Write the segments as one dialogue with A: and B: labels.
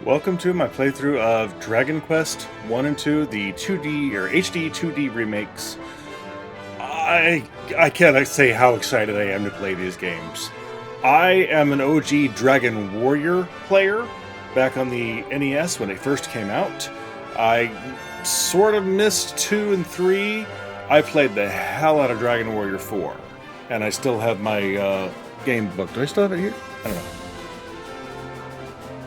A: Welcome to my playthrough of Dragon Quest 1 and 2, the 2D or HD-2D remakes. I cannot say how excited I am to play these games. I am an OG Dragon Warrior player back on the NES when it first came out. I sort of missed 2 and 3. I played the hell out of Dragon Warrior 4, and I still have my game book. Do I still have it here? I don't know.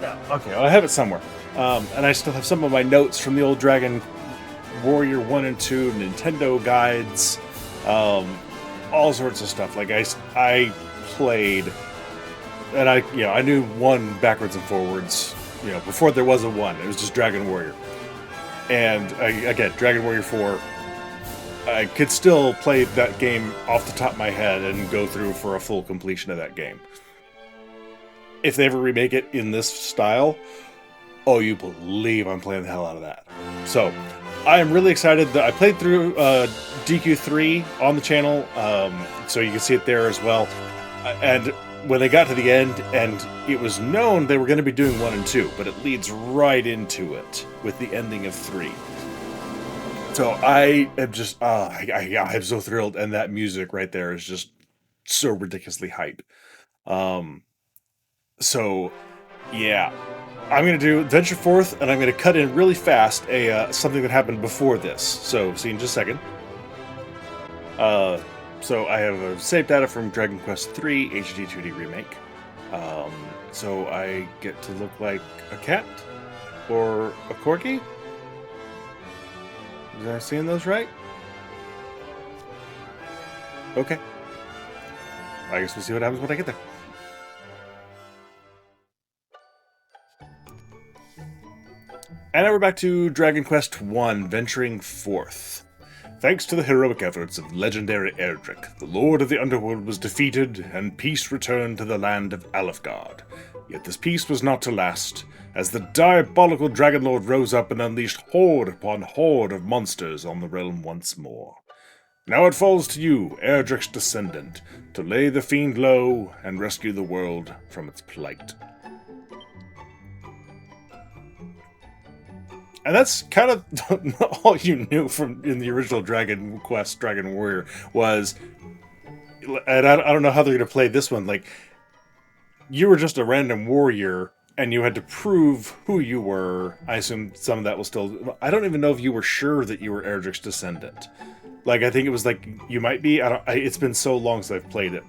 A: Yeah, okay, well, I have it somewhere. And I still have some of my notes from the old Dragon Warrior 1 and 2 Nintendo guides, all sorts of stuff. Like I played, and I knew 1 backwards and forwards. Before there was a 1, it was just Dragon Warrior. And again, Dragon Warrior 4, I could still play that game off the top of my head and go through for a full completion of that game. If they ever remake it in this style, oh, you believe I'm playing the hell out of that. So, I am really excited that I played through DQ3 on the channel, so you can see it there as well. And when they got to the end, and it was known they were going to be doing 1 and 2, but it leads right into it with the ending of 3. So I am just, I'm so thrilled, and that music right there is just so ridiculously hype. So, yeah, I'm going to do Venture Forth, and I'm going to cut in really fast something that happened before this. So, see you in just a second. So I have a save data from Dragon Quest 3 HD-2D Remake. So I get to look like a cat or a corgi? Was I seeing those right? Okay. I guess we'll see what happens when I get there. And now we're back to Dragon Quest 1, Venturing Forth. Thanks to the heroic efforts of legendary Erdrick, the Lord of the Underworld was defeated, and peace returned to the land of Alefgard. Yet this peace was not to last, as the diabolical Dragon Lord rose up and unleashed horde upon horde of monsters on the realm once more. Now it falls to you, Erdrick's descendant, to lay the fiend low and rescue the world from its plight. And that's kind of all you knew from in the original Dragon Quest, Dragon Warrior was, and I don't know how they're going to play this one. Like, you were just a random warrior, and you had to prove who you were. I assume some of that was still. I don't even know if you were sure that you were Erdrick's descendant. Like, I think it was like you might be. It's been so long since I've played it,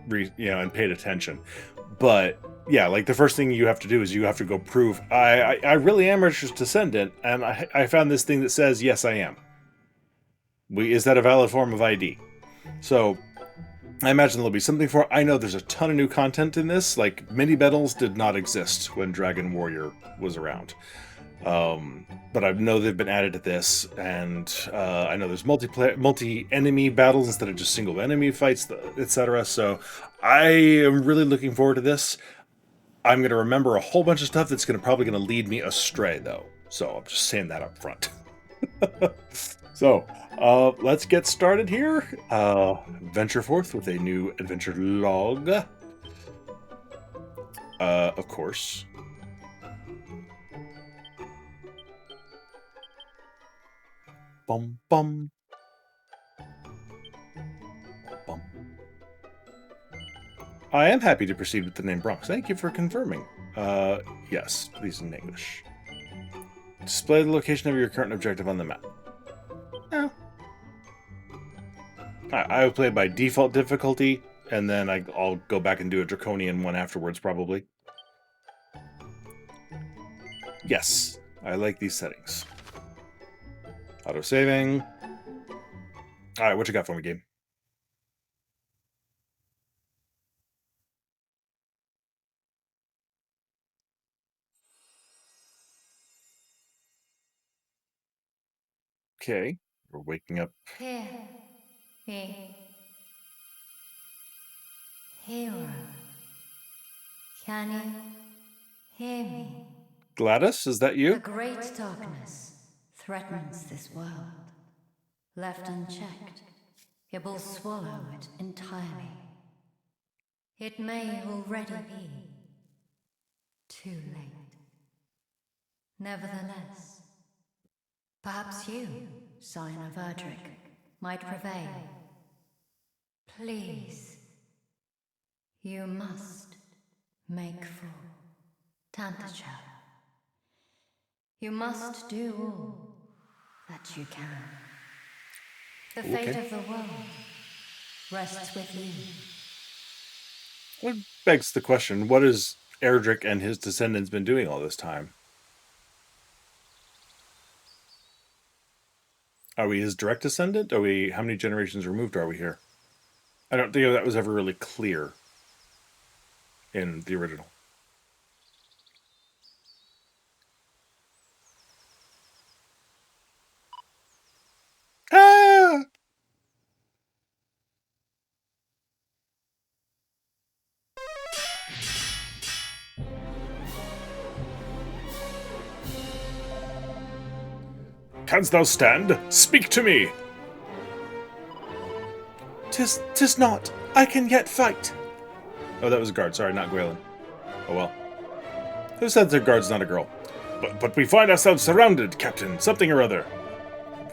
A: and paid attention, but. Yeah, like the first thing you have to do is you have to go prove I really am Richard's descendant, and I found this thing that says yes I am. Is that a valid form of ID? So I imagine there'll be something for it. I know there's a ton of new content in this. Like mini battles did not exist when Dragon Warrior was around, but I know they've been added to this, and I know there's multi-enemy battles instead of just single enemy fights, etc. So I am really looking forward to this. I'm going to remember a whole bunch of stuff that's probably going to lead me astray, though. So I'm just saying that up front. So let's get started here. Venture forth with a new adventure log. Of course. Bum bum. Bum. I am happy to proceed with the name Bronx. Thank you for confirming. Yes, please in English. Display the location of your current objective on the map. Oh. I would play by default difficulty, and then I'll go back and do a draconian one afterwards, probably. Yes, I like these settings. Auto-saving. Alright, what you got for me, game? Okay, we're waking up.
B: Hero. Can you hear me?
A: Gladys, is that you?
B: A great darkness threatens this world. Left unchecked, it will swallow it entirely. It may already be too late. Nevertheless, perhaps you, Scion of Erdrick, might prevail. Please, you must make for Tantegel. You must do all that you can. The fate of the world rests with you.
A: What begs the question, what has Erdrick and his descendants been doing all this time? Are we his direct descendant? How many generations removed are we here? I don't think that was ever really clear in the original. Ah! Canst thou stand? Speak to me!
C: Tis not. I can yet fight.
A: Oh, that was a guard. Sorry, not Gwaelin. Oh well. Who said their guard's not a girl? But we find ourselves surrounded, Captain. Something or other.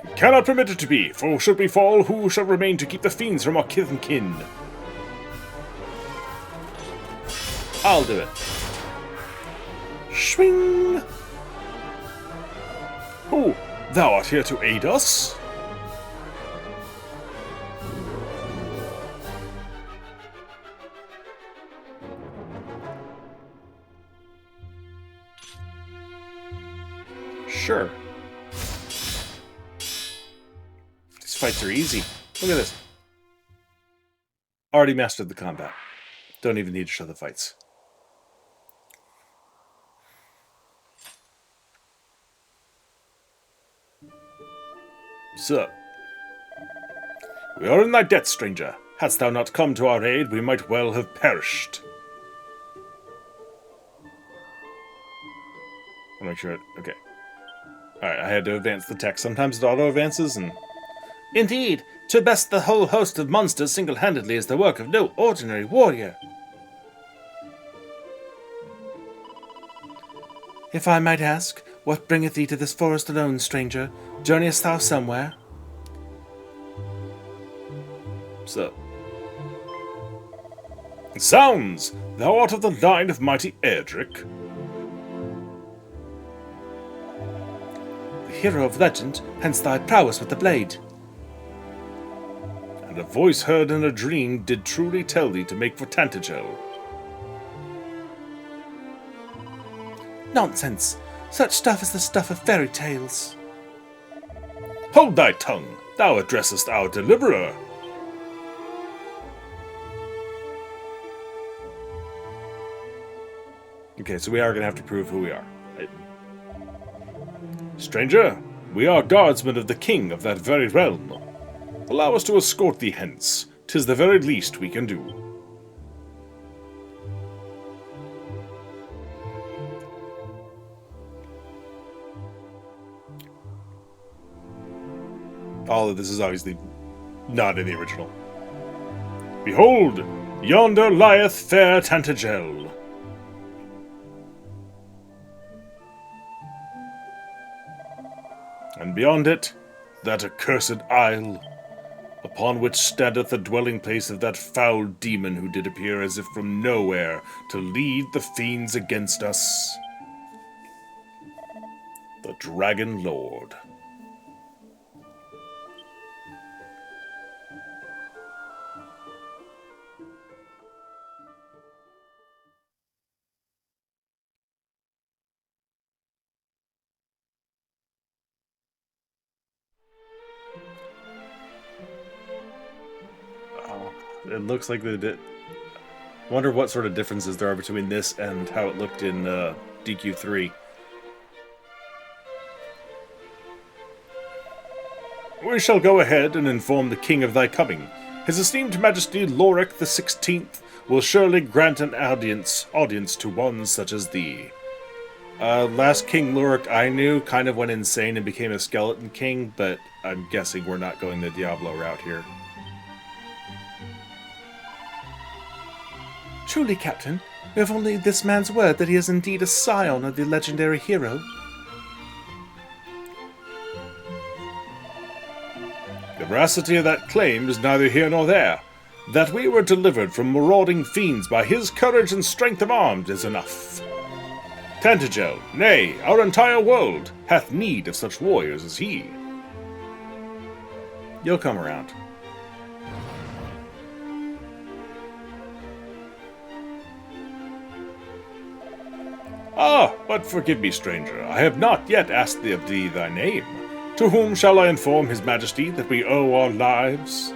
A: We cannot permit it to be, for should we fall, who shall remain to keep the fiends from our kith and kin? I'll do it. Swing! Who? Thou art here to aid us? Sure. These fights are easy. Look at this. Already mastered the combat. Don't even need to show the fights. Sir. We are in thy debt, stranger. Hadst thou not come to our aid, we might well have perished. I'll make sure. Okay. Alright, I had to advance the text. Sometimes it auto-advances and...
C: Indeed, to best the whole host of monsters single-handedly is the work of no ordinary warrior. If I might ask, what bringeth thee to this forest alone, stranger? Journeyest thou somewhere?
A: So. Sounds! Thou art of the line of mighty Erdrick.
C: The hero of legend, hence thy prowess with the blade.
A: And a voice heard in a dream did truly tell thee to make for Tantegel.
C: Nonsense! Such stuff is the stuff of fairy tales.
A: Hold thy tongue! Thou addressest our deliverer! Okay, so we are going to have to prove who we are. Stranger, we are guardsmen of the king of that very realm. Allow us to escort thee hence. 'Tis the very least we can do. All of this is obviously not in the original. Behold, yonder lieth fair Tantegel. And beyond it, that accursed isle, upon which standeth the dwelling place of that foul demon who did appear as if from nowhere to lead the fiends against us. The Dragon Lord. It looks like they did. Wonder what sort of differences there are between this and how it looked in DQ3. We shall go ahead and inform the king of thy coming. His esteemed Majesty Lorik the 16th will surely grant an audience to one such as thee. Last King Lorik I knew kind of went insane and became a skeleton king, but I'm guessing we're not going the Diablo route here.
C: Truly, Captain, we have only this man's word that he is indeed a scion of the legendary hero.
A: The veracity of that claim is neither here nor there. That we were delivered from marauding fiends by his courage and strength of arms is enough. Tantegel, nay, our entire world, hath need of such warriors as he.
C: You'll come around.
A: Ah, but forgive me, stranger, I have not yet asked thee of thee thy name. To whom shall I inform his majesty that we owe our lives?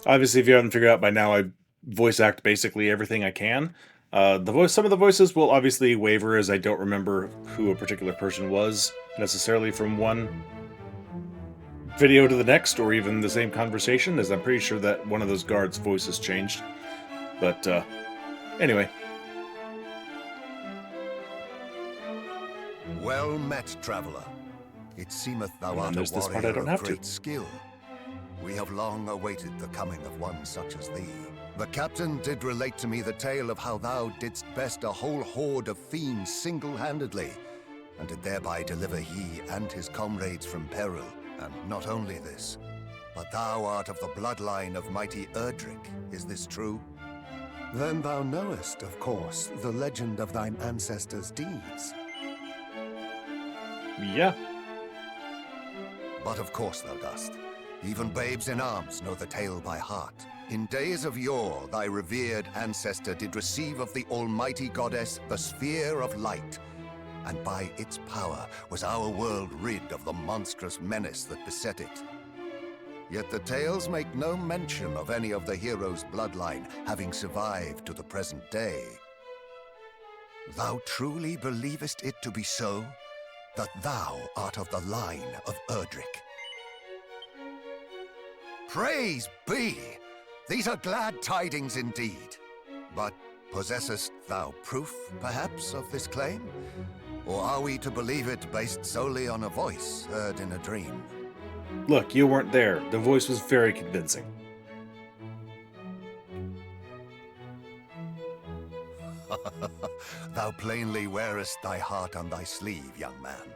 C: Obviously, if you haven't figured out by now, I voice act basically everything I can. Some of the voices will obviously waver, as I don't remember who a particular person was necessarily from one video to the next, or even the same conversation, as I'm pretty sure that one of those guards' voices changed. But anyway.
D: Well met, traveller. It seemeth thou art a
C: there's this part I
D: warrior
C: don't
D: of
C: have to.
D: great skill. We have long awaited the coming of one such as thee. The captain did relate to me the tale of how thou didst best a whole horde of fiends single-handedly, and did thereby deliver he and his comrades from peril. And not only this, but thou art of the bloodline of mighty Erdrick. Is this true?
E: Then thou knowest, of course, the legend of thine ancestors' deeds.
C: Yeah.
D: But of course thou dost. Even babes in arms know the tale by heart. In days of yore, thy revered ancestor did receive of the almighty goddess the sphere of light, and by its power was our world rid of the monstrous menace that beset it. Yet the tales make no mention of any of the heroes' bloodline having survived to the present day. Thou truly believest it to be so, that thou art of the line of Erdrick? Praise be! These are glad tidings indeed. But possessest thou proof, perhaps, of this claim? Or are we to believe it based solely on a voice heard in a dream?
C: Look, you weren't there. The voice was very convincing.
D: Thou plainly wearest thy heart on thy sleeve, young man.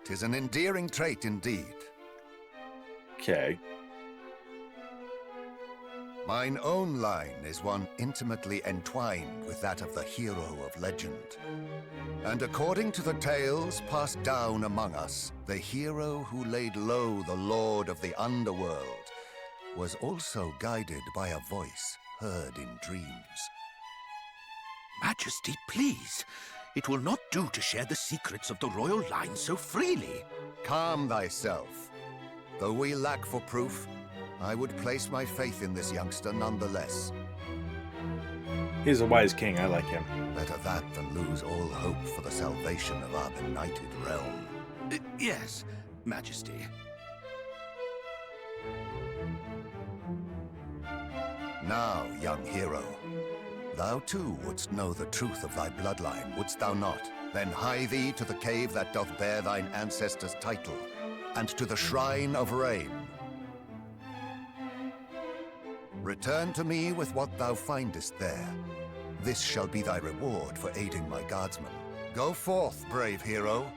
D: 'Tis an endearing trait indeed.
C: Okay.
D: Mine own line is one intimately entwined with that of the hero of legend. And according to the tales passed down among us, the hero who laid low the lord of the underworld was also guided by a voice heard in dreams.
F: Majesty, please. It will not do to share the secrets of the royal line so freely.
D: Calm thyself. Though we lack for proof, I would place my faith in this youngster nonetheless.
C: He's a wise king. I like him.
D: Better that than lose all hope for the salvation of our benighted realm.
F: Yes, Majesty.
D: Now, young hero, thou too wouldst know the truth of thy bloodline, wouldst thou not? Then hie thee to the cave that doth bear thine ancestors' title, and to the Shrine of Rain. Return to me with what thou findest there. This shall be thy reward for aiding my guardsmen. Go forth, brave hero,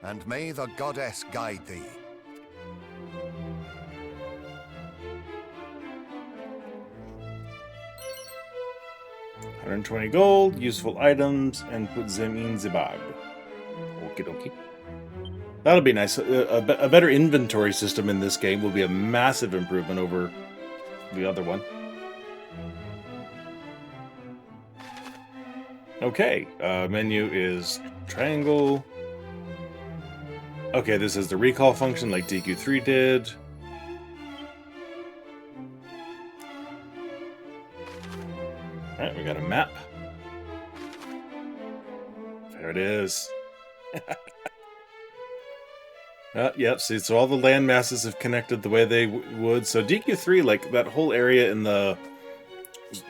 D: and may the goddess guide thee.
C: $120 gold, useful items, and put them in the bag. Okie dokie. That'll be nice. A better inventory system in this game will be a massive improvement over the other one. Okay, menu is triangle. Okay, this is the recall function like DQ3 did. Alright, we got a map. it is. Yep, see, so all the land masses have connected the way they would. So DQ3, like, that whole area in the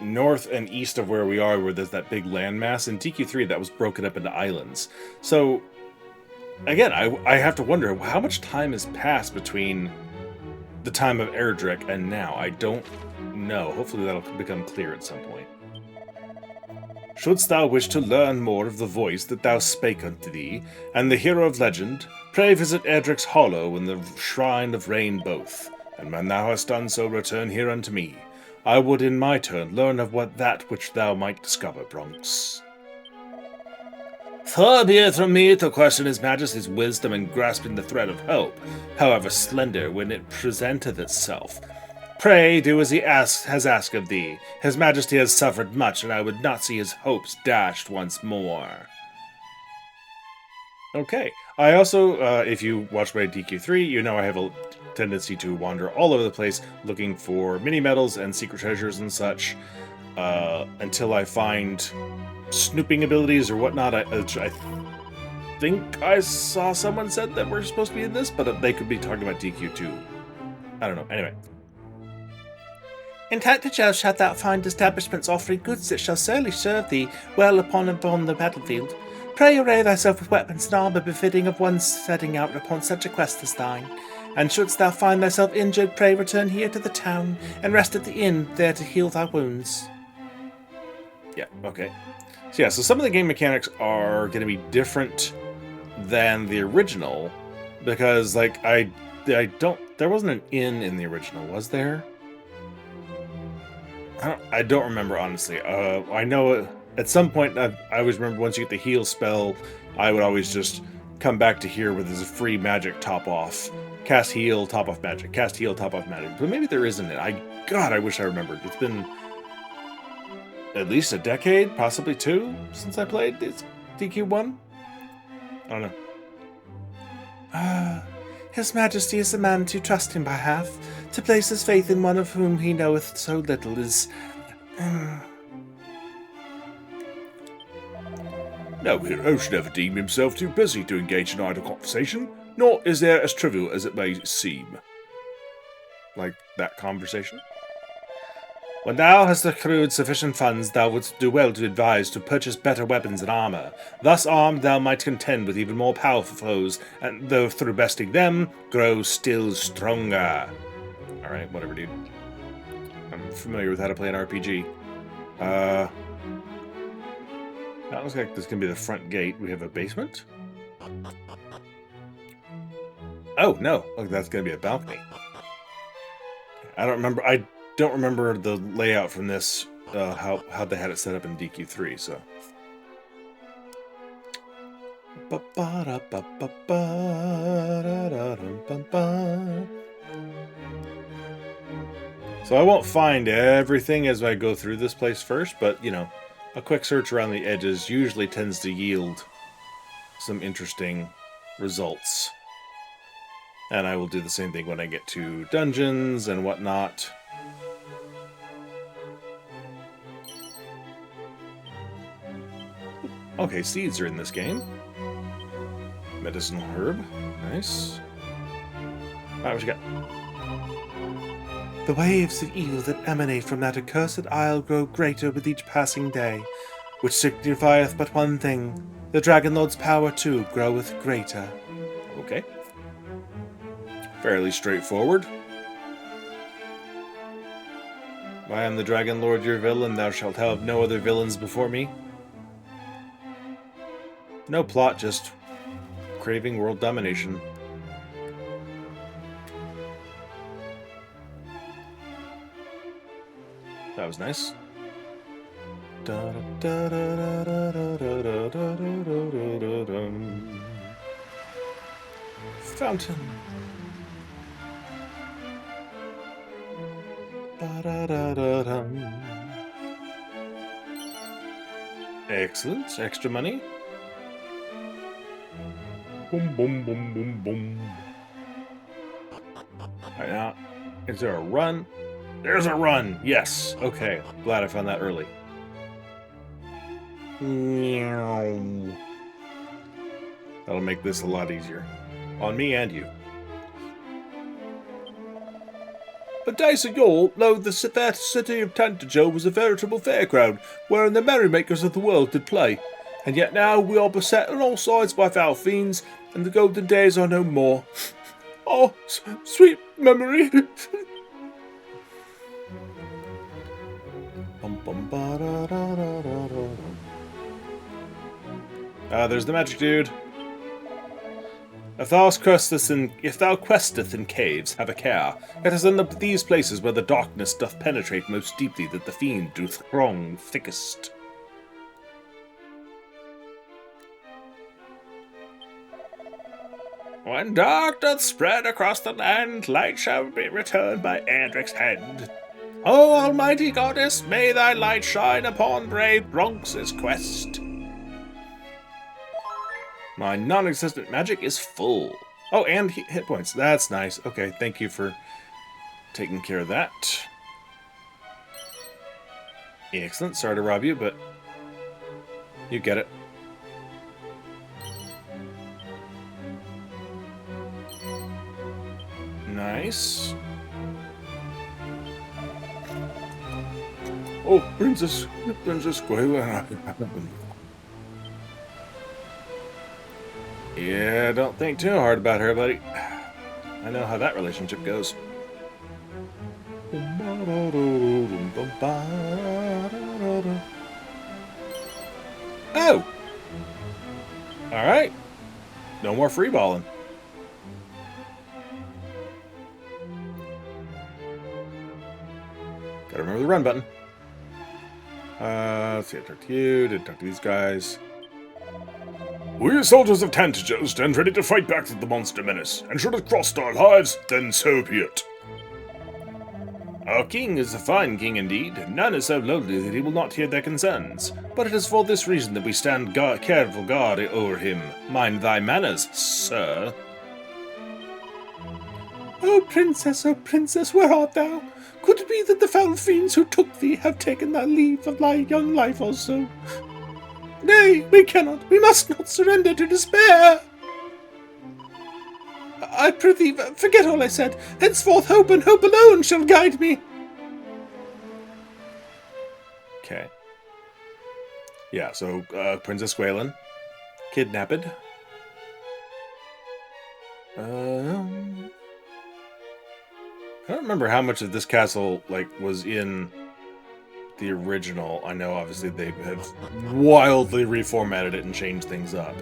C: north and east of where we are, where there's that big landmass, in DQ3 that was broken up into islands. So again, I have to wonder how much time has passed between the time of Erdrick and now. I don't know. Hopefully that'll become clear at some point. Shouldst thou wish to learn more of the voice that thou spake unto thee, and the hero of legend, pray visit Erdrick's Hollow and the Shrine of Rain both, and when thou hast done so, return here unto me. I would in my turn learn of that which thou might discover, Bronx. Far be it from me to question his majesty's wisdom in grasping the thread of hope, however slender when it presenteth itself. Pray do as he has asked of thee. His majesty has suffered much, and I would not see his hopes dashed once more. Okay. I also, if you watch my DQ3, you know I have a tendency to wander all over the place looking for mini-medals and secret treasures and such, until I find snooping abilities or whatnot. I think I saw someone said that we're supposed to be in this, but they could be talking about DQ2. I don't know. Anyway. In Tantegel shalt thou find establishments offering goods that shall certainly serve thee well upon the battlefield. Pray array thyself with weapons and armour befitting of one setting out upon such a quest as thine. And shouldst thou find thyself injured, pray return here to the town, and rest at the inn there to heal thy wounds. Yeah, okay. So yeah, so some of the game mechanics are going to be different than the original, because, like, I don't... There wasn't an inn in the original, was there? I don't remember, honestly. I know at some point, I always remember once you get the heal spell, I would always just come back to here where there's a free magic top-off. Cast heal, top-off magic. Cast heal, top-off magic. But maybe there isn't it. God, I wish I remembered. It's been at least a decade, possibly 2, since I played this DQ1. I don't know. His Majesty is the man to trust him by half. To place his faith in one of whom he knoweth so little is... No hero should ever deem himself too busy to engage in idle conversation, nor is there as trivial as it may seem. Like that conversation? When thou hast accrued sufficient funds, thou wouldst do well to advise to purchase better weapons and armour. Thus armed, thou might contend with even more powerful foes, and though through besting them, grow still stronger. Alright, whatever, dude. I'm familiar with how to play an RPG. That looks like this is going to be the front gate. We have a basement? Oh, no. Look, that's going to be a balcony. I don't remember the layout from this, how they had it set up in DQ3, so. So I won't find everything as I go through this place first, but, you know, a quick search around the edges usually tends to yield some interesting results. And I will do the same thing when I get to dungeons and whatnot. Okay, seeds are in this game. Medicinal herb. Nice. Alright, what you got? The waves of evil that emanate from that accursed isle grow greater with each passing day, which signifieth but one thing. The Dragon Lord's power, too, groweth greater. Okay. Fairly straightforward. I am the Dragon Lord, your villain. Thou shalt have no other villains before me. No plot, just craving world domination. That was nice. Fountain. Excellent. Extra money. Boom, boom, boom, boom, boom. Alright, now, is there a run? There's a run! Yes! Okay, glad I found that early. That'll make this a lot easier. On me and you.
A: The days of yore, lo, the fair city of Tantegel was a veritable fairground, wherein the merrymakers of the world did play. And yet now we are beset on all sides by foul fiends, and the golden days are no more. Oh, sweet memory!
C: There's the magic dude. If thou questeth in caves, have a care. It is in these places where the darkness doth penetrate most deeply that the fiend do throng thickest. When dark doth spread across the land, light shall be returned by Edric's hand. O almighty goddess, may thy light shine upon brave Bronx's quest. My non-existent magic is full. Oh, and hit points. That's nice. Okay, thank you for taking care of that. Excellent. Sorry to rob you, but you get it. Nice.
A: Oh, Princess Quayla.
C: Yeah, don't think too hard about her, buddy. I know how that relationship goes. Oh! Alright. No more freeballing. Gotta remember the run button. Let's see, I talked to you, didn't talk to these guys.
A: We soldiers of Tantegel stand ready to fight back with the monster menace, and should it cross our lives, then so be it.
C: Our king is a fine king indeed. None is so lowly that he will not hear their concerns. But it is for this reason that we stand careful guard o'er him. Mind thy manners, sir.
A: Oh, princess, where art thou? Could it be that the foul fiends who took thee have taken thy leave of thy young life also? Nay, we cannot, we must not surrender to despair. I prithee, forget all I said. Henceforth hope and hope alone shall guide me.
C: Okay. Yeah, so, Princess Gwaelin. Kidnapped. I don't remember how much of this castle, like, was in the original. I know, obviously, they have wildly reformatted it and changed things up.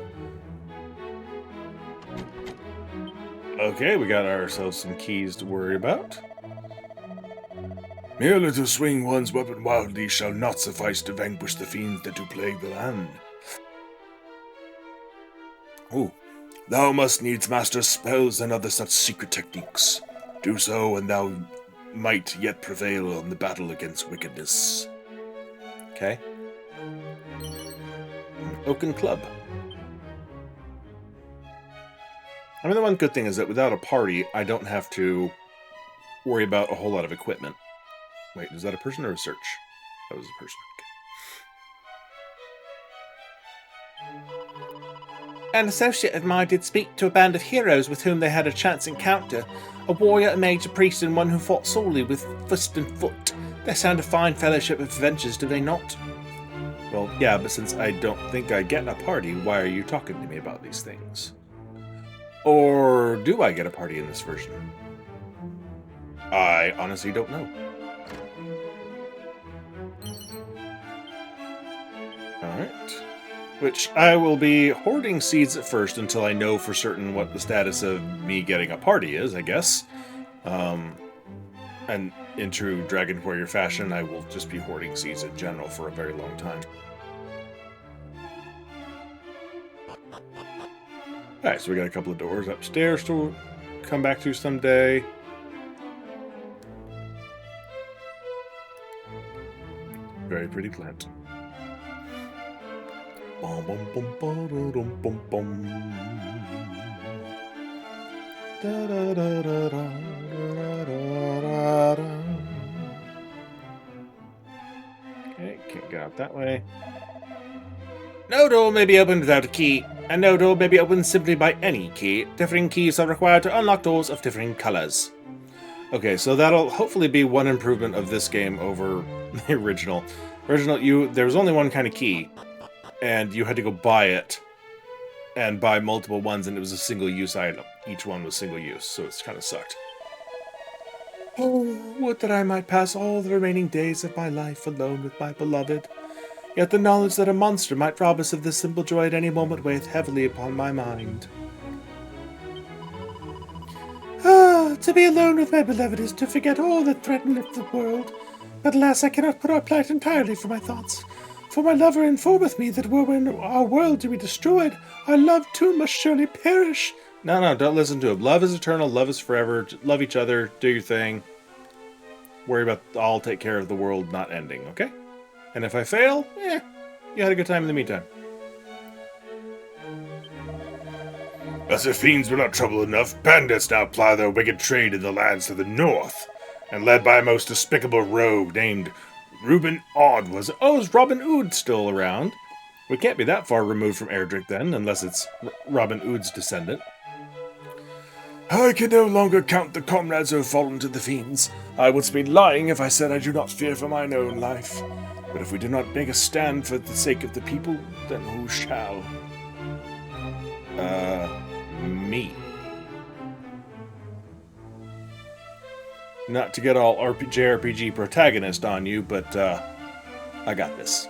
C: Okay, we got ourselves some keys to worry about.
A: Merely to swing one's weapon wildly shall not suffice to vanquish the fiends that do plague the land. Oh, thou must needs master spells and other such secret techniques. Do so, and thou might yet prevail on the battle against wickedness.
C: Okay. Oaken Club. I mean, the one good thing is that without a party, I don't have to worry about a whole lot of equipment. Wait, is that a person or a search? That was a person. Okay. An associate of mine did speak to a band of heroes with whom they had a chance encounter. A warrior, a mage, a priest, and one who fought sorely with fist and foot. They sound a fine fellowship of adventures, do they not? Well, yeah, but since I don't think I get a party, why are you talking to me about these things? Or do I get a party in this version? I honestly don't know. Alright. Which I will be hoarding seeds at first until I know for certain what the status of me getting a party is, I guess. And in true Dragon Warrior fashion, I will just be hoarding seeds in general for a very long time. Alright, so we got a couple of doors upstairs to come back to someday. Very pretty plant. Bum, bum, bum, ba-da-dum, bum, bum. Da-da-da-da-da, da-da-da-da-da. Okay, can't get out that way. No door may be opened without a key. A no door may be opened simply by any key. Differing keys are required to unlock doors of differing colors. Okay, so that'll hopefully be one improvement of this game over the original. There was only one kind of key, and you had to go buy it, and buy multiple ones, and it was a single-use item. Each one was single-use, so it's kind of sucked. Oh, would that I might pass all the remaining days of my life alone with my beloved. Yet the knowledge that a monster might rob us of this simple joy at any moment weigheth heavily upon my mind. Ah, to be alone with my beloved is to forget all that threateneth the world. But alas, I cannot put our plight entirely from my thoughts. For my lover informeth me that were when our world to be destroyed, our love too must surely perish. No, don't listen to him. Love is eternal, love is forever. Love each other, do your thing. Worry about, I'll take care of the world not ending, okay? And if I fail, you had a good time in the meantime.
A: As if fiends were not trouble enough, bandits now ply their wicked trade in the lands to the north, and led by a most despicable rogue named Reuben Odd was... Oh, is Robin Hood still around? We can't be that far removed from Erdrick then, unless it's Robin Hood's descendant. I can no longer count the comrades who have fallen to the fiends. I would be lying if I said I do not fear for mine own life. But if we do not make a stand for the sake of the people, then who shall? Me. Not to get all JRPG protagonist on you, but, I got this.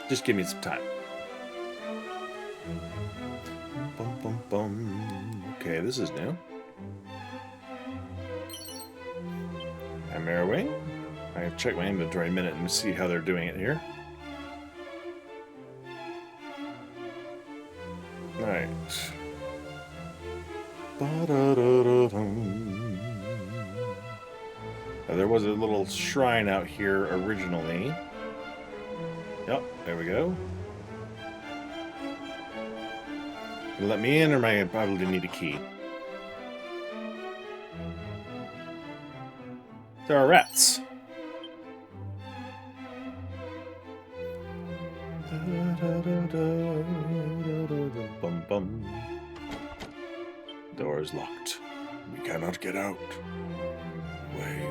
A: Just give me some time. Bum, bum, bum. Okay, this is new. I'm Airway. I have checked my inventory a minute and see how they're doing it here. Right. Now, there was a little shrine out here originally. Yep, there we go. Let me in, or am I probably need a key? There are rats. Bum bum. Door is locked. We cannot get out. Wait.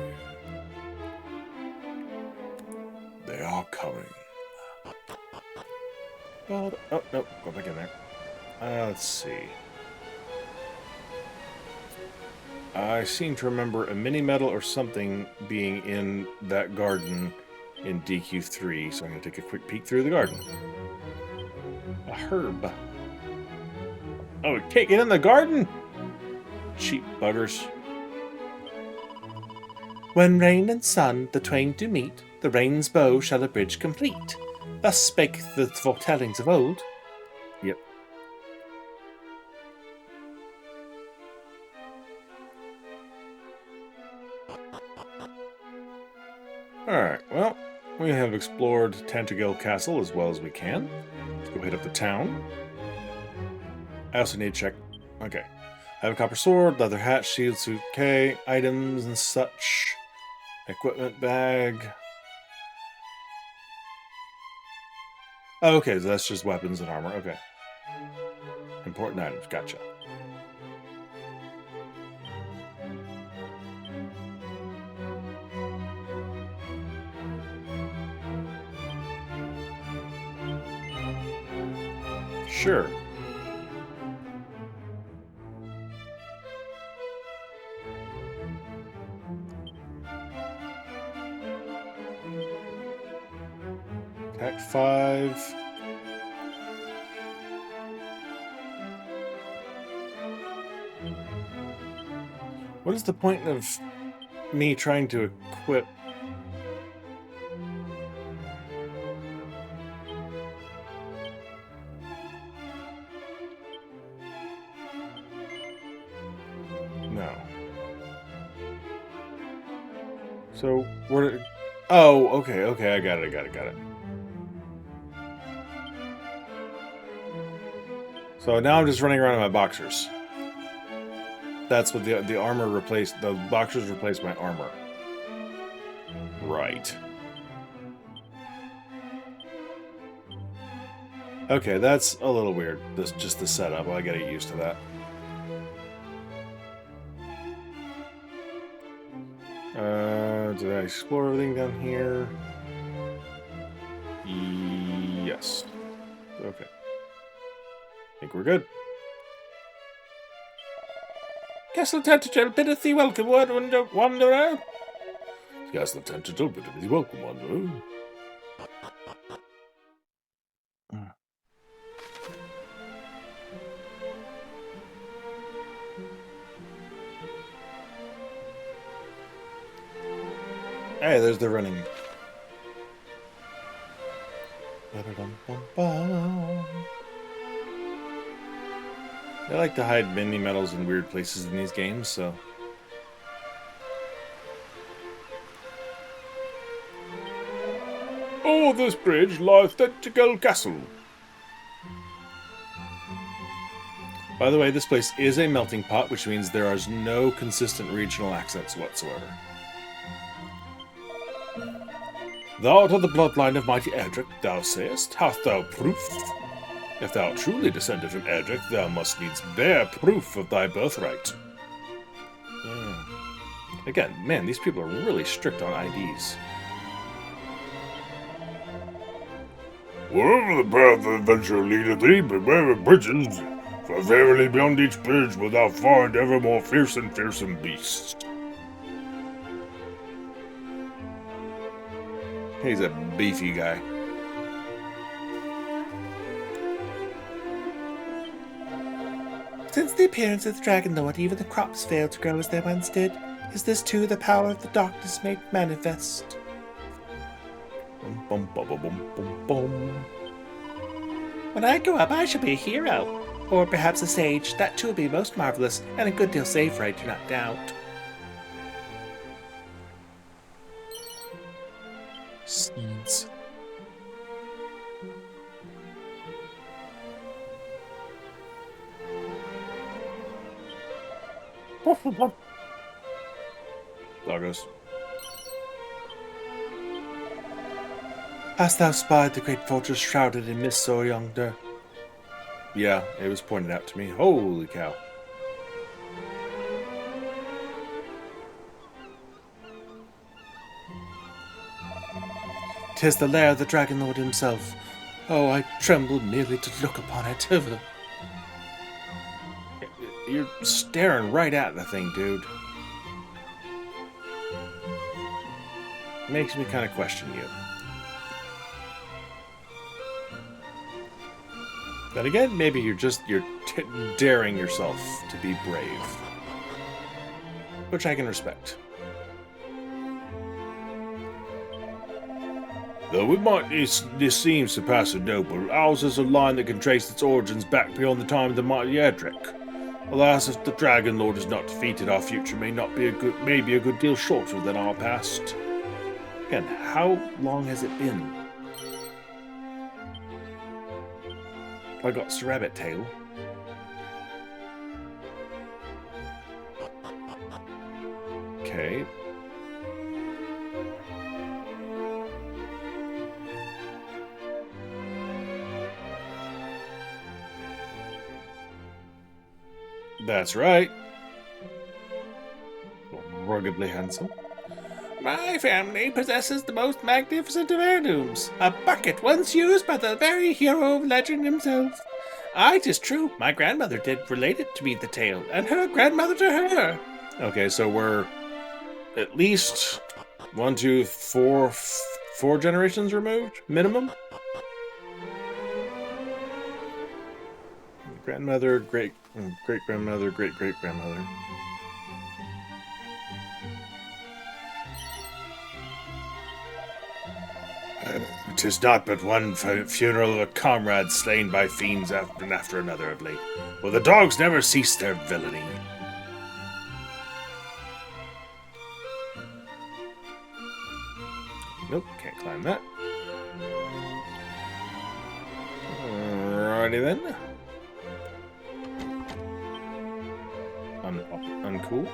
A: They are coming. Oh, no, go back in there. Let's see. I seem to remember a mini medal or something being in that garden in DQ3, so I'm going to take a quick peek through the garden. A herb. Oh, we can't get in the garden? Cheap buggers. When rain and sun the twain do meet, the rain's bow shall a bridge complete. Thus spake the foretellings of old. Yep. Alright, well, we have explored Tantegel Castle as well as we can. Let's go hit up the town. I also need to check... Okay. I have a copper sword, leather hat, shield, suit, okay, items and such. Equipment bag. Oh, okay, so that's just weapons and armor. Okay. Important items. Gotcha. Sure. Attack 5. What is the point of me trying to equip? No. So, where... Oh, okay, I got it. So now I'm just running around in my boxers. That's what the armor replaced. The boxers replaced my armor. Right.
C: Okay, that's a little weird. Just the setup. I gotta get used to that. Did I explore everything down here? Yes. Okay. I think we're good. Castle Tantegel, biddeth thee welcome, wanderer. Castle Tantegel, biddeth thee welcome, wanderer. Hey, there's the running. I like to hide mini medals in weird places in these games, so. Oh, this bridge lieth Tantegel Castle. By the way, this place is a melting pot, which means there are no consistent regional accents whatsoever. Thou art of the bloodline of mighty Erdrick, thou sayest? Hast thou proof? If thou art truly descended from Erdrick, thou must needs bear proof of thy birthright. Yeah. Again, man, these people are really strict on IDs. Wherever the path of adventure leadeth thee, beware of bridges, for verily beyond each bridge wilt thou find ever more fearsome beasts. He's a beefy guy. Since the appearance of the Dragon Lord, even the crops fail to grow as they once did. Is this too the power of the darkness made manifest? Bum, bum, bum, bum, bum, bum. When I grow up, I shall be a hero. Or perhaps a sage. That too will be most marvelous, and a good deal safer, I do not doubt. Seeds. Doggos. Hast thou spied the great fortress shrouded in mist so yonder? Yeah, it was pointed out to me. Holy cow. 'Tis the lair of the Dragon Lord himself. Oh, I tremble merely to look upon it. You're staring right at the thing, dude. Makes me kind of question you. Then again, maybe you're daring yourself to be brave. Which I can respect. Though it might this seems surpassing noble, ours is a line that can trace its origins back beyond the time of the mighty Erdrick. Alas, if the Dragon Lord is not defeated, our future may be a good deal shorter than our past. Again, how long has it been? I got Sir Rabbit Tail. Okay. That's right. Ruggedly handsome. My family possesses the most magnificent of heirlooms, a bucket once used by the very hero of legend himself. Aye, 'tis true, my grandmother did relate it to me the tale, and her grandmother to her. Okay, so we're at least 1, 2, 4 generations removed, minimum? Grandmother, great-grandmother, great-great-grandmother. 'Tis not but one funeral of a comrade slain by fiends after another of late. Well, the dogs never cease their villainy. Nope, can't climb that. Alrighty then. Uncool.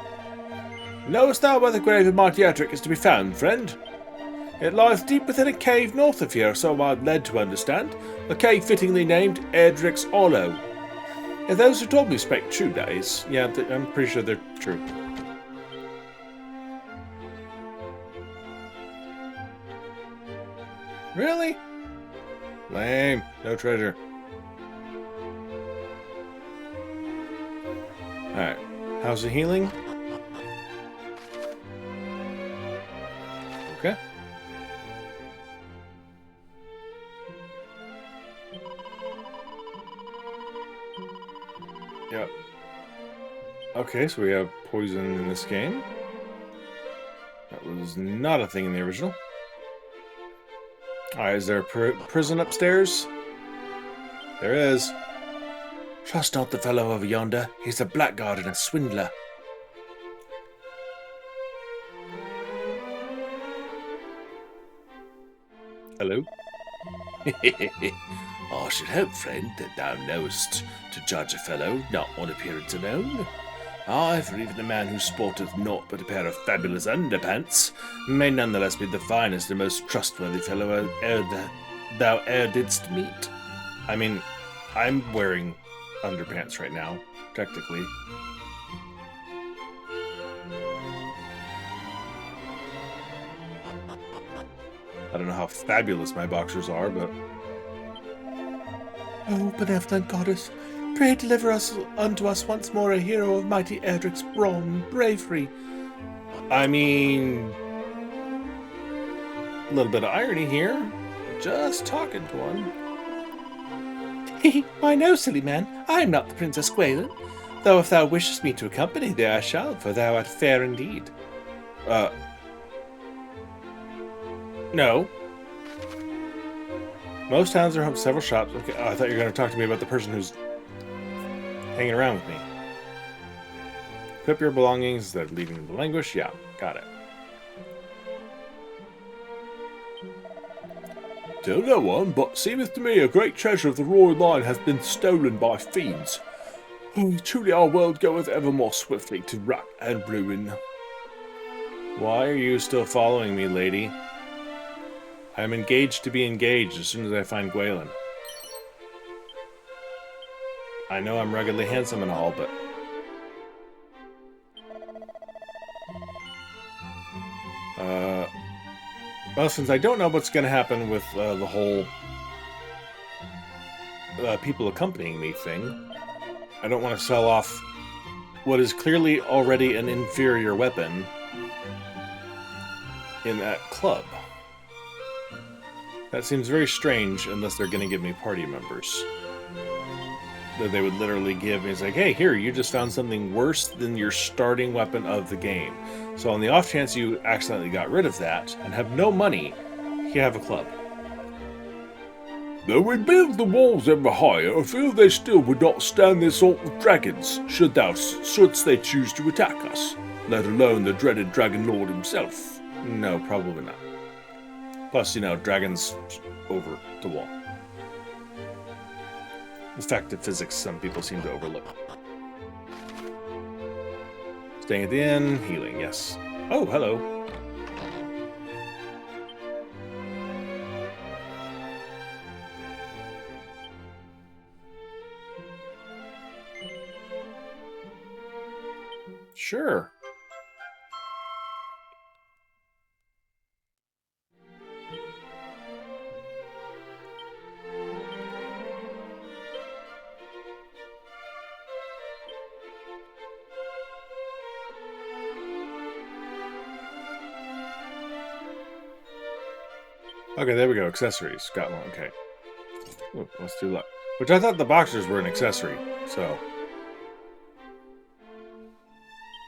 C: Knowest thou where the grave of mighty Erdrick is to be found, friend? It lies deep within a cave north of here, so I'm led to understand. A cave fittingly named Erdrick's Hollow. And those who told me speak true, that is. Yeah, I'm pretty sure they're true. Really? Lame. No treasure. Alright. How's the healing? Okay. Yep. Okay, so we have poison in this game. That was not a thing in the original. Alright, is there a prison upstairs? There is. Trust not the fellow over yonder. He's a blackguard and a swindler. Hello? I should hope, friend, that thou knowest to judge a fellow not on appearance alone. Aye, for even a man who sporteth naught but a pair of fabulous underpants may nonetheless be the finest and most trustworthy fellow thou e'er didst meet. I mean, I'm wearing underpants right now, technically. I don't know how fabulous my boxers are, but... Oh, benevolent goddess, pray deliver us unto us once more a hero of mighty Erdrick's brawn, bravery. I mean... a little bit of irony here. Just talking to one. Why no, silly man, I am not the Princess Gwaelin. Though if thou wishest me to accompany thee, I shall, for thou art fair indeed. No. Most towns are home to several shops. Okay, I thought you were going to talk to me about the person who's hanging around with me. Equip your belongings instead of leaving the languish. Yeah, got it. Tell no one, but seemeth to me a great treasure of the royal line hath been stolen by fiends. Oh, truly our world goeth ever more swiftly to wrack and ruin. Why are you still following me, lady? I am engaged to be engaged as soon as I find Gwaelin. I know I'm ruggedly handsome and all, but... well, since I don't know what's going to happen with the whole people accompanying me thing, I don't want to sell off what is clearly already an inferior weapon in that club. That seems very strange unless they're going to give me party members. That they would literally give me, it's like, hey, here, you just found something worse than your starting weapon of the game. So on the off chance you accidentally got rid of that and have no money, you have a club. Though we build the walls ever higher, I feel they still would not stand the assault of dragons, shouldst they choose to attack us, let alone the dreaded Dragon Lord himself. No, probably not. Plus, you know, dragons over the wall. Effective physics some people seem to overlook. Staying at the inn, healing, yes. Oh, hello. Sure. Okay, there we go. Accessories. Got one. Okay. Ooh, let's do luck. Which I thought the boxers were an accessory, so...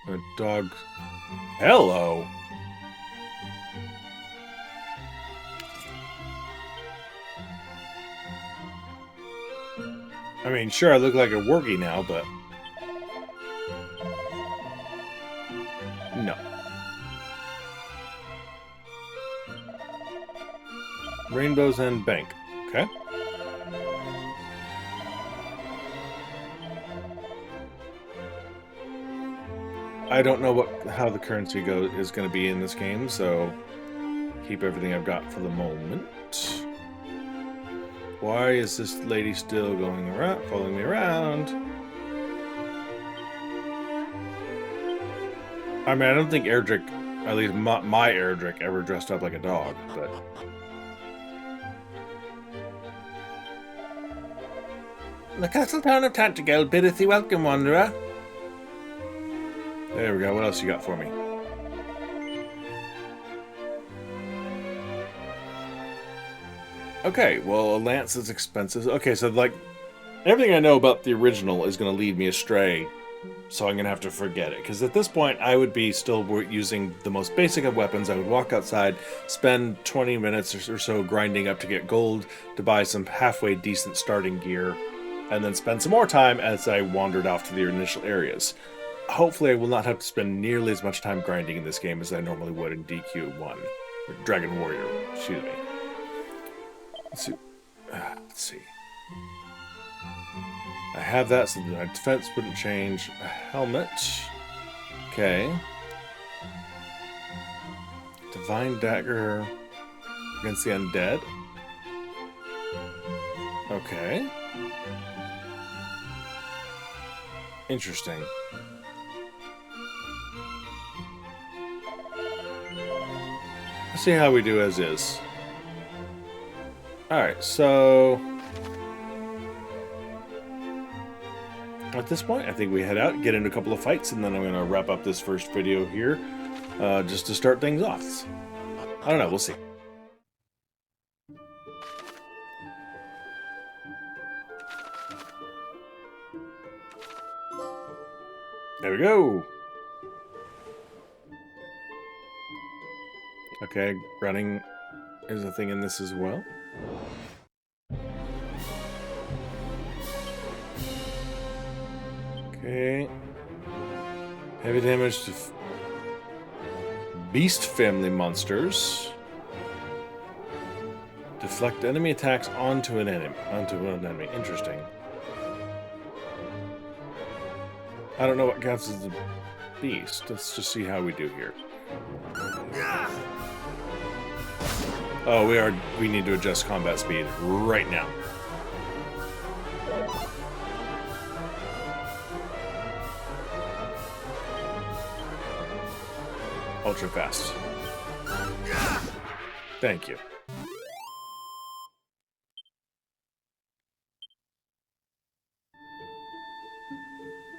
C: A dog... Hello! I mean, sure, I look like a wargie now, but... No. Rainbows and bank. Okay. I don't know how the currency is going to be in this game, so keep everything I've got for the moment. Why is this lady still going around, following me around? I mean, I don't think Erdrick, at least my Erdrick, ever dressed up like a dog, but... The castle town of Tantegel biddeth thee welcome, wanderer. There we go. What else you got for me? Okay, well, a lance is expensive. Okay, so, like, everything I know about the original is going to lead me astray, so I'm going to have to forget it. Because at this point, I would be still using the most basic of weapons. I would walk outside, spend 20 minutes or so grinding up to get gold, to buy some halfway decent starting gear, and then spend some more time as I wandered off to the initial areas. Hopefully I will not have to spend nearly as much time grinding in this game as I normally would in DQ1. Or Dragon Warrior, excuse me. Let's see. I have that so my defense wouldn't change. A helmet. Okay. Divine Dagger against the undead. Okay. Interesting. Let's see how we do as is. Alright, so... at this point, I think we head out, get into a couple of fights, and then I'm going to wrap up this first video here, just to start things off. I don't know, we'll see. There we go! Okay, running is a thing in this as well. Okay. Heavy damage to beast family monsters. Deflect enemy attacks onto an enemy. Interesting. I don't know what counts as a beast. Let's just see how we do here. Oh, we need to adjust combat speed right now. Ultra fast. Thank you.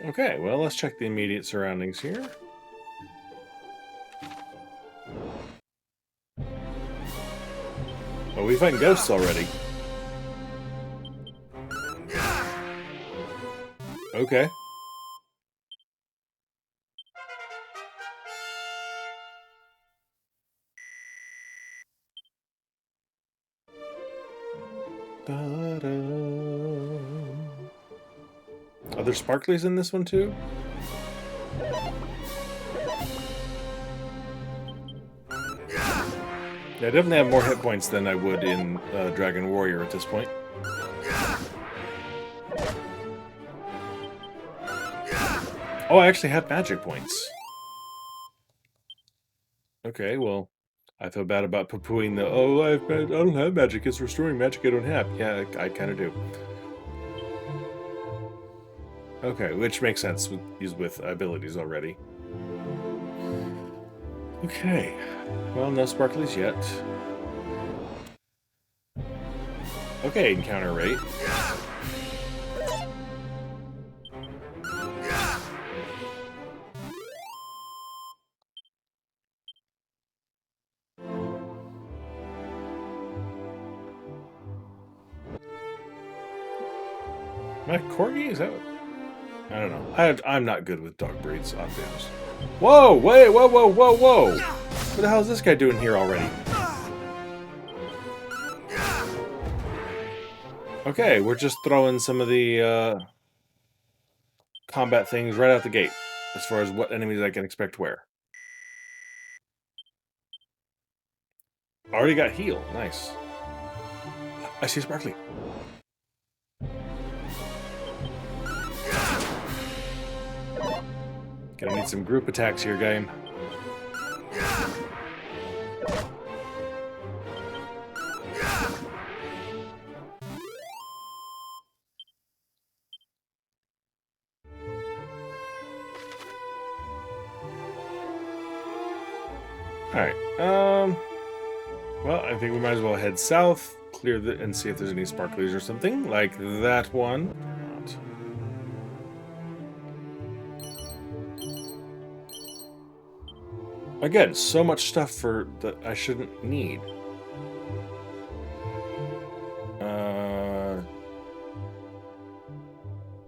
C: Okay, well, let's check the immediate surroundings here. Oh, we find ghosts already. Okay. Are there sparklies in this one too? Yeah, I definitely have more hit points than I would in Dragon Warrior at this point. Oh, I actually have magic points. Okay, well, I feel bad about poo-pooing the, oh, I don't have magic, it's restoring magic I don't have. Yeah, I kind of do. Okay, which makes sense with abilities already. Okay, well, no sparklies yet. Okay, encounter rate. Am I corgi? Is that what? I don't know. I'm not good with dog breeds, I'll be honest. Whoa! Wait! Whoa! Whoa! Whoa! Whoa! What the hell is this guy doing here already? Okay, we're just throwing some of the combat things right out the gate, as far as what enemies I can expect where. Already got heal. Nice. I see sparkly. Gonna need some group attacks here, game. Alright, well, I think we might as well head south, clear the, and see if there's any sparklies or something, like that one. Not. Again, so much stuff for that I shouldn't need.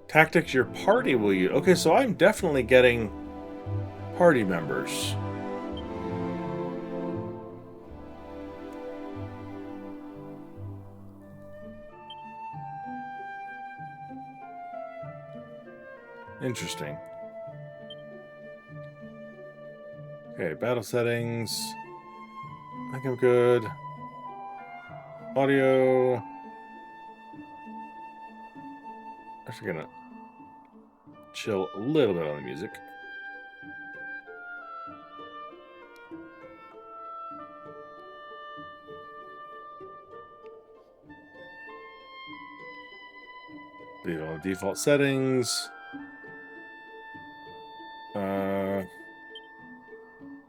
C: Tactics your party will use. Okay, so I'm definitely getting party members. Interesting. Okay, battle settings. I think I'm good. Audio. Actually gonna chill a little bit on the music. Leave all the default settings.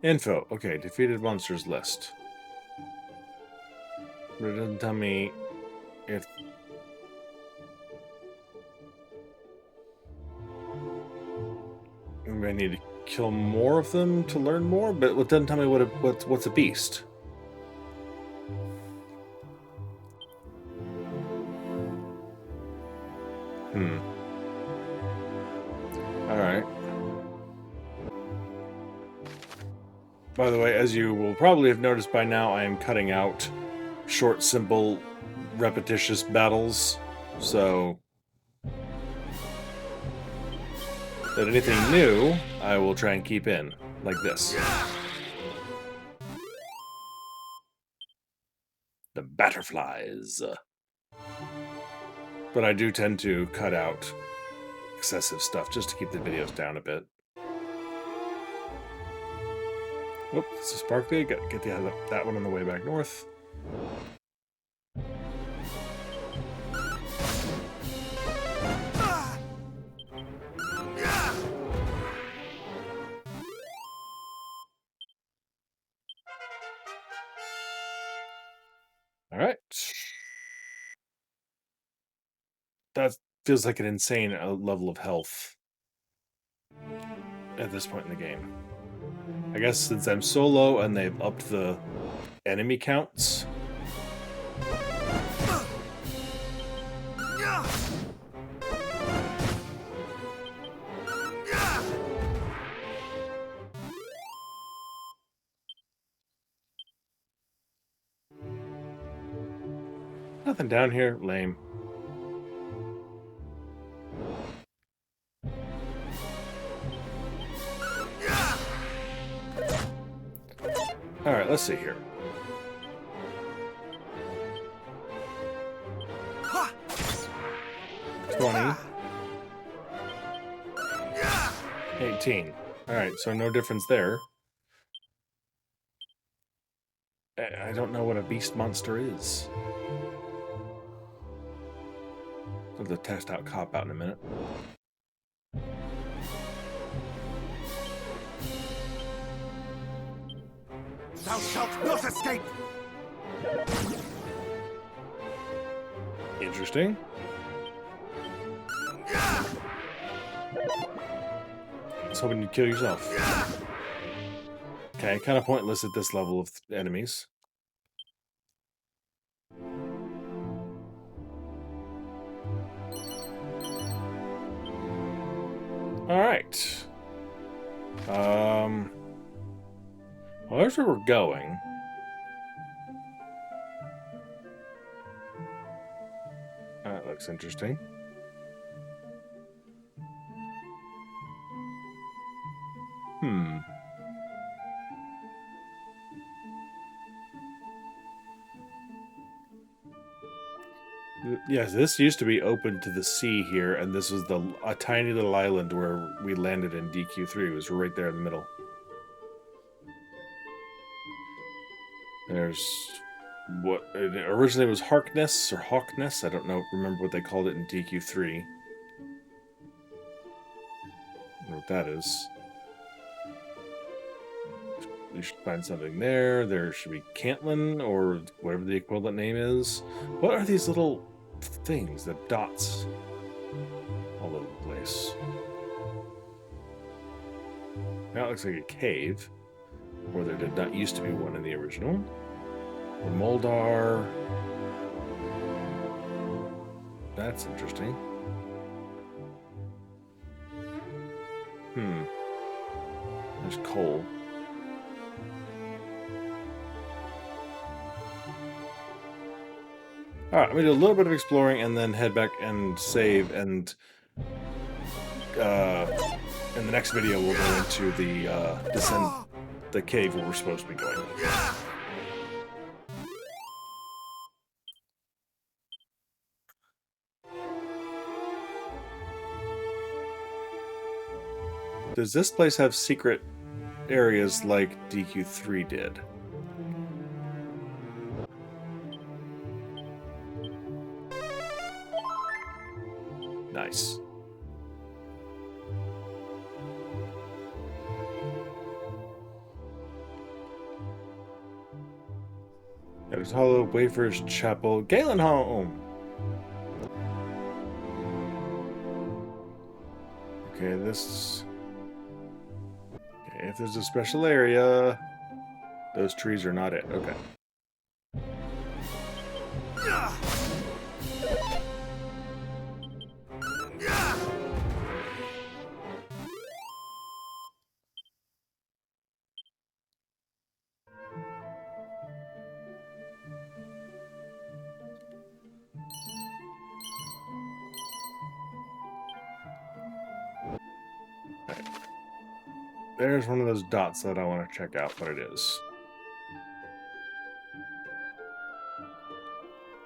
C: Info. Okay, defeated monsters list. But it doesn't tell me if... Maybe I need to kill more of them to learn more, but it doesn't tell me what's a beast. Alright. By the way, as you will probably have noticed by now, I am cutting out short, simple, repetitious battles, so that anything new, I will try and keep in, like this. The butterflies. But I do tend to cut out excessive stuff just to keep the videos down a bit. Whoop, this is sparkly. Get that one on the way back north. All right. That feels like an insane level of health at this point in the game. I guess since I'm solo and they've upped the enemy counts. Nothing down here. Lame. Alright, let's see here. $20. $18. Alright, so no difference there. I don't know what a beast monster is. I'll have to test out Cop Out in a minute.
D: Thou shalt not escape!
C: Interesting. I was hoping you'd kill yourself. Okay, kind of pointless at this level of enemies. Alright. Well, there's where we're going. That looks interesting. Yes, this used to be open to the sea here, and this was a tiny little island where we landed in DQ3. It was right there in the middle. There's what it originally was Harkness or Hawkness. I don't remember what they called it in DQ3. I don't know what that is. we should find something there. There should be Cantlin, or whatever the equivalent name is. What are these little things, the dots all over the place? Now it looks like a cave, where there did not used to be one in the original. The Moldar. That's interesting. There's coal. Alright, I'm gonna do a little bit of exploring and then head back and save, and in the next video we'll go into the cave where we're supposed to be going. Does this place have secret areas like DQ3 did? Nice. There's Hollow, Wayfarer's Chapel, Galen Home. Okay, this. Okay, if there's a special area, those trees are not it. Okay. There's one of those dots that I want to check out what it is.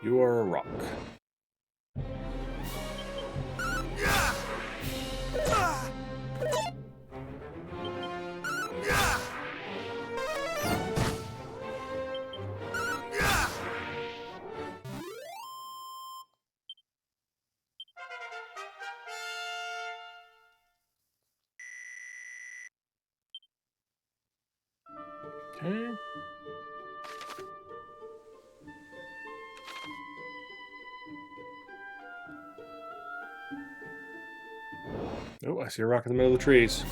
C: You are a rock. Okay. Oh, I see a rock in the middle of the trees.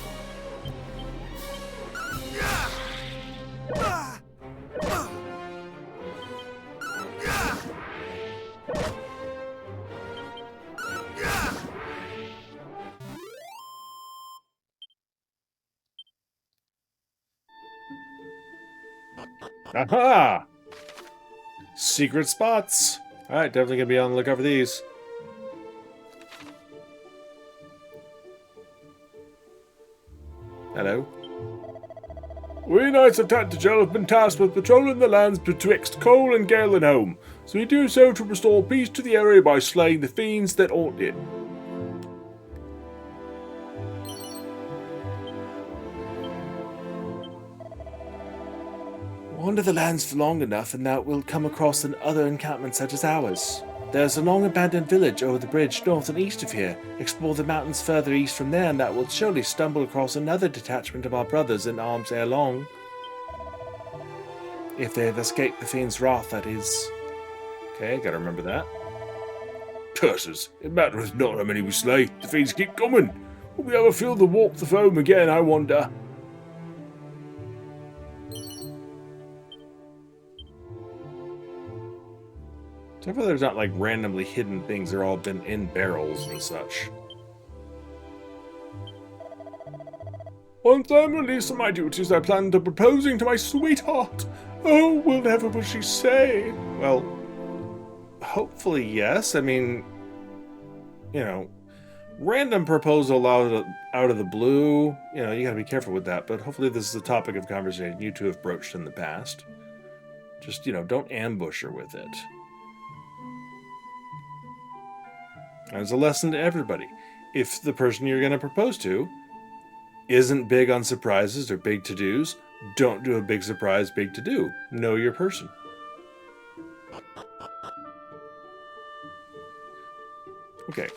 C: Aha! Secret spots! Alright, definitely gonna be on the lookout for these. Hello. We Knights of Tantegel have been tasked with patrolling the lands betwixt Cole and Galenholm, so we do so to restore peace to the area by slaying the fiends that haunt it. Wander the lands for long enough and thou wilt come across another encampment such as ours. There is a long abandoned village over the bridge north and east of here. Explore the mountains further east from there and thou wilt surely stumble across another detachment of our brothers in arms ere long. If they have escaped the fiend's wrath, that is. Okay, gotta remember that. Curses, it matters not how many we slay, the fiends keep coming. Will we ever feel the warmth of home again, I wonder? So far there's not like randomly hidden things, they're all been in barrels and such. Once I'm released from my duties, I plan to proposing to my sweetheart. Oh, will never will she say? Well, hopefully yes. I mean, you know, random proposal out of the blue, you know, you gotta be careful with that, but hopefully this is a topic of conversation you two have broached in the past. Just, you know, don't ambush her with it. As a lesson to everybody, if the person you're going to propose to isn't big on surprises or big to-dos, don't do a big surprise, big to-do. Know your person. Okay.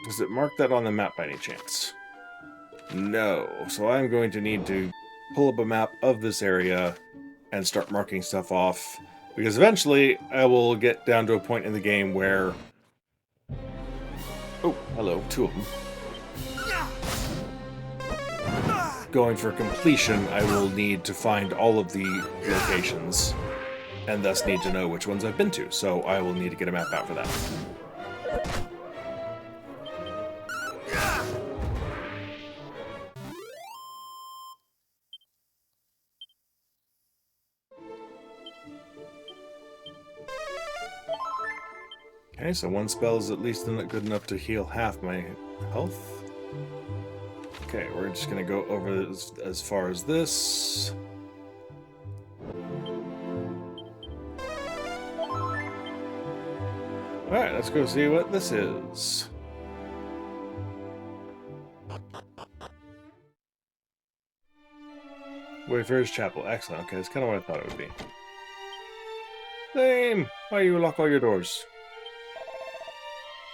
C: Does it mark that on the map by any chance? No. So I'm going to need to pull up a map of this area and start marking stuff off. Because eventually I will get down to a point in the game where... Oh, hello, 2 of them. Going for completion, I will need to find all of the locations, and thus need to know which ones I've been to, so I will need to get a map out for that. Okay, so one spell is at least good enough to heal half my health. Okay, we're just gonna go over as far as this. Alright, let's go see what this is. Wayfarer's Chapel. Excellent. Okay, that's kind of what I thought it would be. Same! Why you lock all your doors?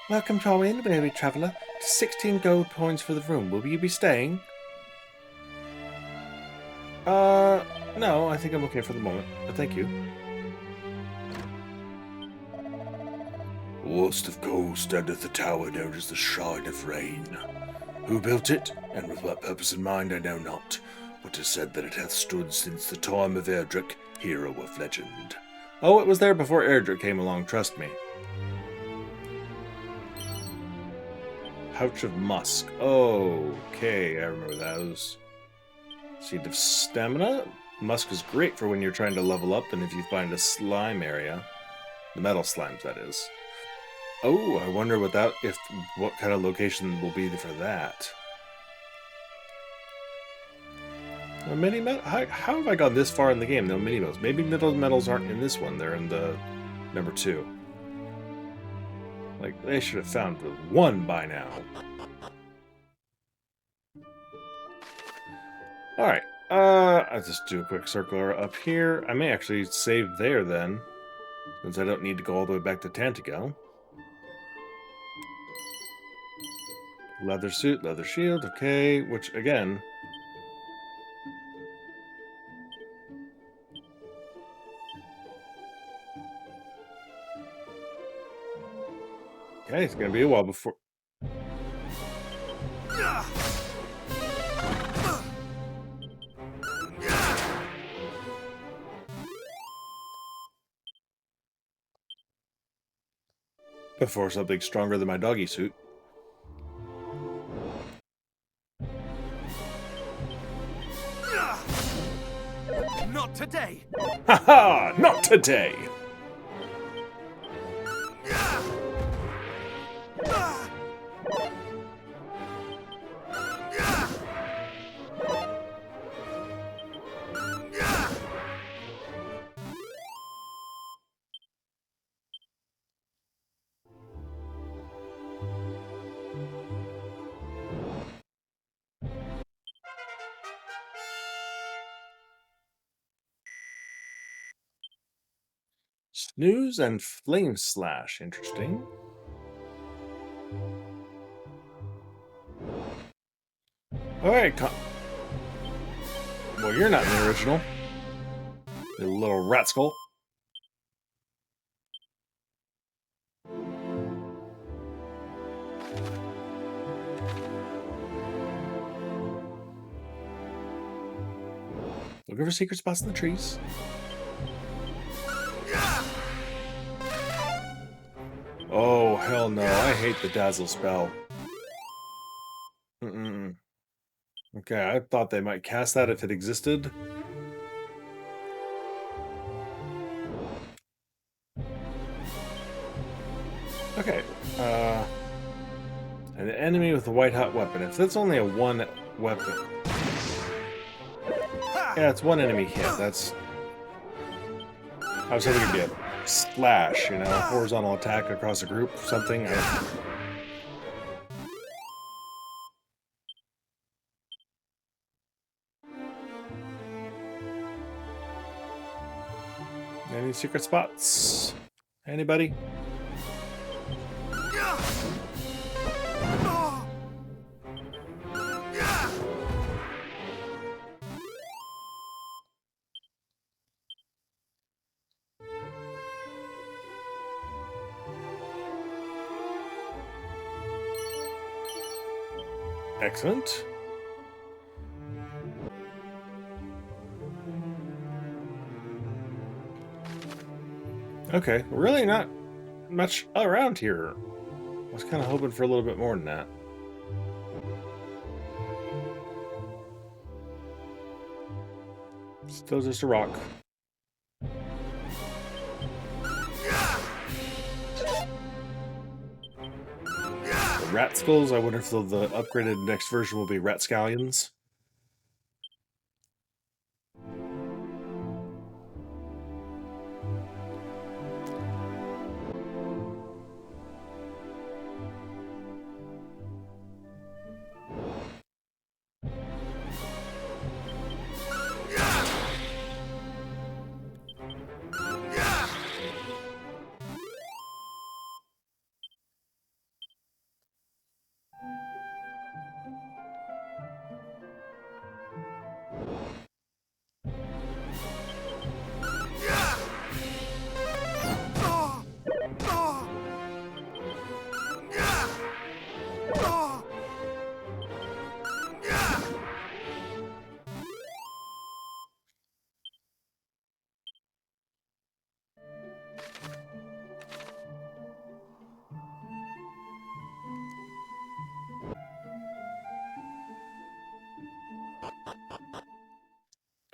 C: Welcome to our inn, weary traveller. 16 gold coins for the room. Will you be staying? No, I think I'm okay for the moment, but thank you. Host of gold standeth the tower known as the Shrine of Rain. Who built it, and with what purpose in mind, I know not, but 'tis said that it hath stood since the time of Erdrick, hero of legend. Oh, it was there before Erdrick came along, trust me. Pouch of Musk. Okay, I remember those. Seed of Stamina. Musk is great for when you're trying to level up and if you find a slime area. The metal slimes, that is. Oh, I wonder what kind of location will be for that. A mini metal? How have I gone this far in the game? No mini metals. Maybe metals aren't in this one. They're in the number 2. Like, they should have found the 1 by now. Alright, I'll just do a quick circular up here. I may actually save there then, since I don't need to go all the way back to Tantegel. Leather suit, leather shield, okay, which again... Okay, it's gonna be a while before... before something stronger than my doggy suit.
F: Not today!
C: Haha! Not today! Snooze and Flame Slash. Interesting. Alright, well, you're not in the original. You little rat skull. Looking for secret spots in the trees. Oh, hell no. I hate the Dazzle spell. Okay, I thought they might cast that if it existed. Okay, an enemy with a white-hot weapon. If that's only a 1 weapon... Yeah, it's 1 enemy hit. That's... I was hoping it'd be a slash, you know, a horizontal attack across a group, something. Any secret spots? Anybody? Excellent. Okay, really not much around here. I was kind of hoping for a little bit more than that. Still just a rock. The rat skulls, I wonder if the upgraded next version will be rat scallions.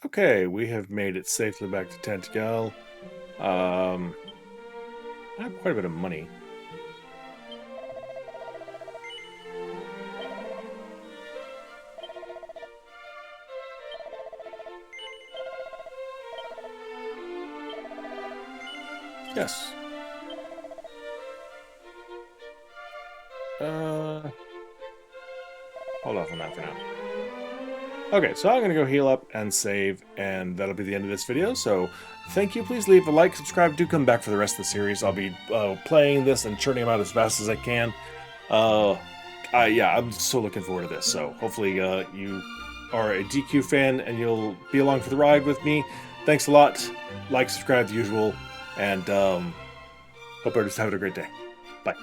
C: Okay, we have made it safely back to Tantegel. I have quite a bit of money. Yes. Hold off on that for now. Okay, so I'm going to go heal up and save, and that'll be the end of this video. So, thank you. Please leave a like, subscribe. Do come back for the rest of the series. I'll be playing this and churning them out as fast as I can. Yeah, I'm so looking forward to this. So, hopefully you are a DQ fan and you'll be along for the ride with me. Thanks a lot. Like, subscribe, the usual, and hope everybody's having a great day. Bye.